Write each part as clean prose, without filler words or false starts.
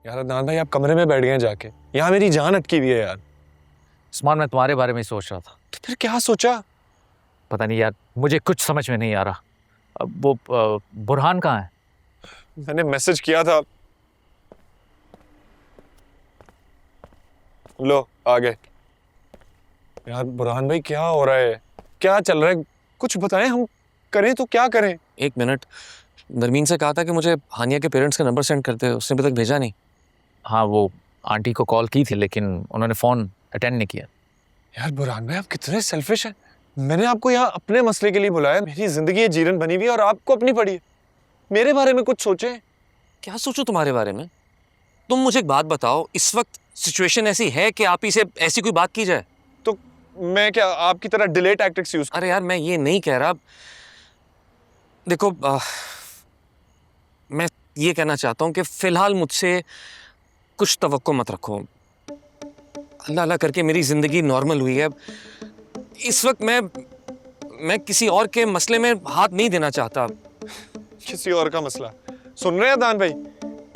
यार अदनान भाई आप कमरे में बैठ गए जाके, यहाँ मेरी जान अटकी हुई है यार। उस्मान, मैं तुम्हारे बारे में ही सोच रहा था। तो फिर क्या सोचा? पता नहीं यार, मुझे कुछ समझ में नहीं आ रहा। अब वो बुरहान कहाँ है? मैंने मैसेज किया था। लो आ गए। यार बुरहान भाई क्या हो रहा है, क्या चल रहा है, कुछ बताएं, हम करें तो क्या करें? एक मिनट, नरमीन से कहा था कि मुझे हानिया के पेरेंट्स का नंबर सेंड करते, उसने अभी तक भेजा नहीं। हाँ, वो आंटी को कॉल की थी लेकिन उन्होंने फ़ोन अटेंड नहीं किया। यार बुरहान भाई आप कितने सेल्फिश हैं। मैंने आपको यहाँ अपने मसले के लिए बुलाया, मेरी जिंदगी ये जीरन बनी हुई है और आपको अपनी पड़ी है। मेरे बारे में कुछ सोचें। क्या सोचूं तुम्हारे बारे में? तुम मुझे एक बात बताओ, इस वक्त सिचुएशन ऐसी है कि आप ही से ऐसी कोई बात की जाए? तो मैं क्या आपकी तरह डिले टैक्टिक्स यूज? अरे यार, मैं ये नहीं कह रहा। देखो, मैं ये कहना चाहता हूँ कि फिलहाल मुझसे कुछ तवक्को मत रखो। अल्लाह अल्लाह करके मेरी जिंदगी नॉर्मल हुई है। इस वक्त मैं किसी और के मसले में हाथ नहीं देना चाहता। किसी और का मसला? सुन रहे हैं दान भाई,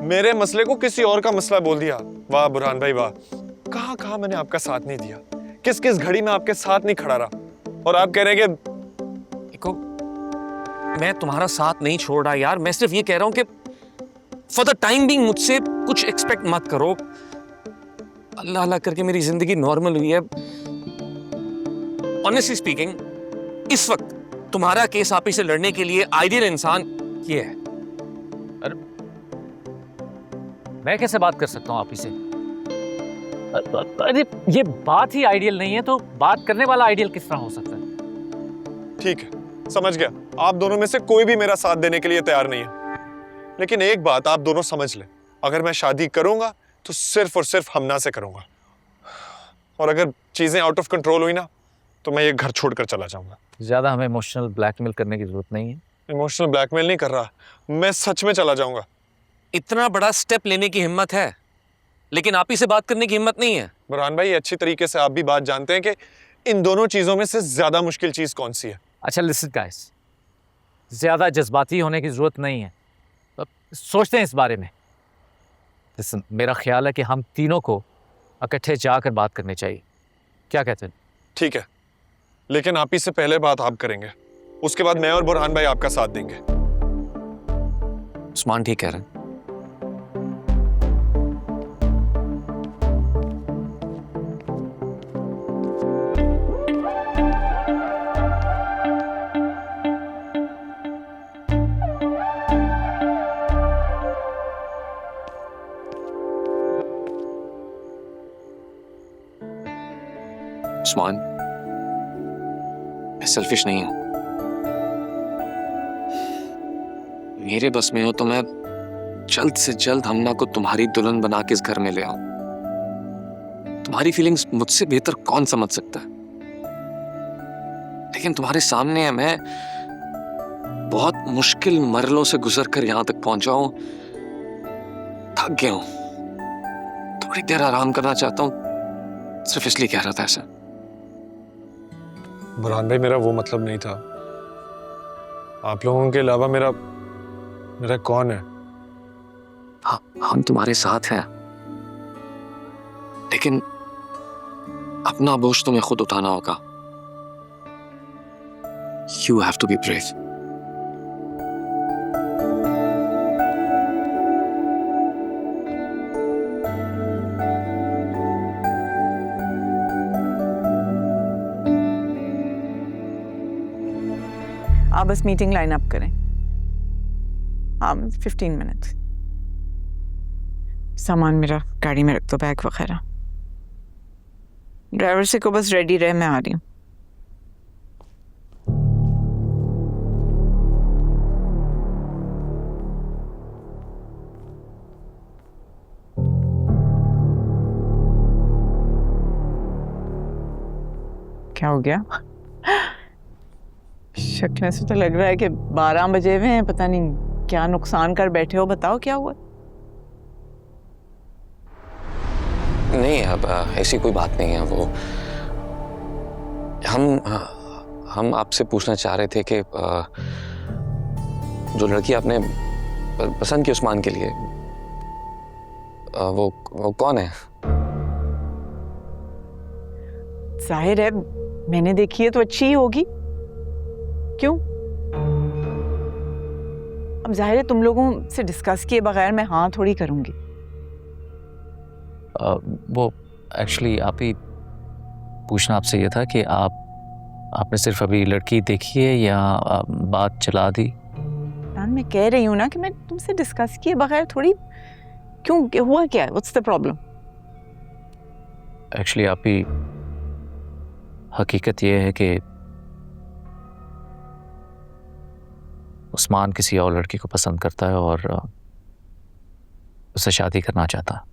मेरे मसले को किसी और का मसला बोल दिया। वाह बुरहान भाई वाह, कहाँ कहाँ मैंने आपका साथ नहीं दिया, किस किस घड़ी में आपके साथ नहीं खड़ा रहा, और आप कह रहे हैं कि देखो, मैं तुम्हारा साथ नहीं छोड़ रहा यार। मैं सिर्फ ये कह रहा हूं कि फॉर द टाइम बीइंग मुझसे कुछ एक्सपेक्ट मत करो। अल्लाह अल्लाह करके मेरी जिंदगी नॉर्मल हुई है। ऑनेस्टली स्पीकिंग, इस वक्त तुम्हारा केस आप ही से लड़ने के लिए आइडियल इंसान ये है। मैं कैसे बात कर सकता हूँ आप ही से? अरे ये बात ही आइडियल नहीं है तो बात करने वाला आइडियल किस तरह हो सकता है? ठीक है, समझ गया, आप दोनों में से कोई भी मेरा साथ देने के लिए तैयार नहीं है। लेकिन एक बात आप दोनों समझ लें, अगर मैं शादी करूंगा तो सिर्फ और सिर्फ हमना से करूंगा, और अगर चीजें आउट ऑफ कंट्रोल हुई ना तो मैं ये घर छोड़कर चला जाऊंगा। ज्यादा हमें इमोशनल ब्लैकमेल करने की जरूरत नहीं है। इमोशनल ब्लैकमेल नहीं कर रहा, मैं सच में चला जाऊंगा। इतना बड़ा स्टेप लेने की हिम्मत है, लेकिन आप ही से बात करने की हिम्मत नहीं है। बुरहान भाई अच्छी तरीके से आप भी बात जानते हैं कि इन दोनों चीजों में से ज्यादा मुश्किल चीज कौन सी है। अच्छा लिसन गाइस, ज्यादा जज्बाती होने की जरूरत नहीं है। अब सोचते हैं इस बारे में। लिसन, मेरा ख्याल है कि हम तीनों को इकट्ठे जाकर बात करनी चाहिए। क्या कहते हैं? ठीक है, लेकिन आप ही से पहले बात आप करेंगे, उसके बाद मैं और बुरहान भाई आपका साथ देंगे। उस्मान ठीक कह रहे हैं। उस्मान, मैं सेल्फिश नहीं हूं। मेरे बस में हो तो मैं जल्द से जल्द हमना को तुम्हारी दुल्हन बना के इस घर में ले आऊं। तुम्हारी फीलिंग्स मुझसे बेहतर कौन समझ सकता है? लेकिन तुम्हारे सामने है, मैं बहुत मुश्किल मरलों से गुजर कर यहां तक पहुंचा हूं। थक गया हूं, थोड़ी देर आराम करना चाहता हूं, सिर्फ इसलिए कह रहा था ऐसा। बुरहान भाई मेरा वो मतलब नहीं था। आप लोगों के अलावा मेरा कौन है? हाँ, हम तुम्हारे साथ हैं, लेकिन अपना बोझ तुम्हें खुद उठाना होगा। You have to be brave. आप बस मीटिंग लाइन अप करें। हाँ, 15 मिनट। सामान मेरा गाड़ी में रख दो, बैग वगैरह। ड्राइवर से को बस रेडी रहे, मैं आ रही हूँ। क्या हो गया? शक्ल से तो लग रहा है कि 12 बजे हुए हैं, पता नहीं क्या नुकसान कर बैठे हो। बताओ क्या हुआ? नहीं, अब ऐसी कोई बात नहीं है। वो हम आपसे पूछना चाह रहे थे कि जो लड़की आपने पसंद की उस्मान के लिए, वो कौन है? जाहिर है मैंने देखी है तो अच्छी ही होगी। क्यों? अब जाहिर है तुम लोगों से डिस्कस किए बगैर मैं हाँ थोड़ी करूंगी। वो एक्चुअली आप ही पूछना आपसे ये था कि आपने सिर्फ अभी लड़की देखी है या बात चला दी? मैं कह रही हूँ ना कि मैं तुमसे डिस्कस किए बगैर थोड़ी। क्यों, हुआ क्या है? What's the problem? एक्चुअली आप ही हकीकत ये है कि उस्मान किसी और लड़की को पसंद करता है और उससे शादी करना चाहता है।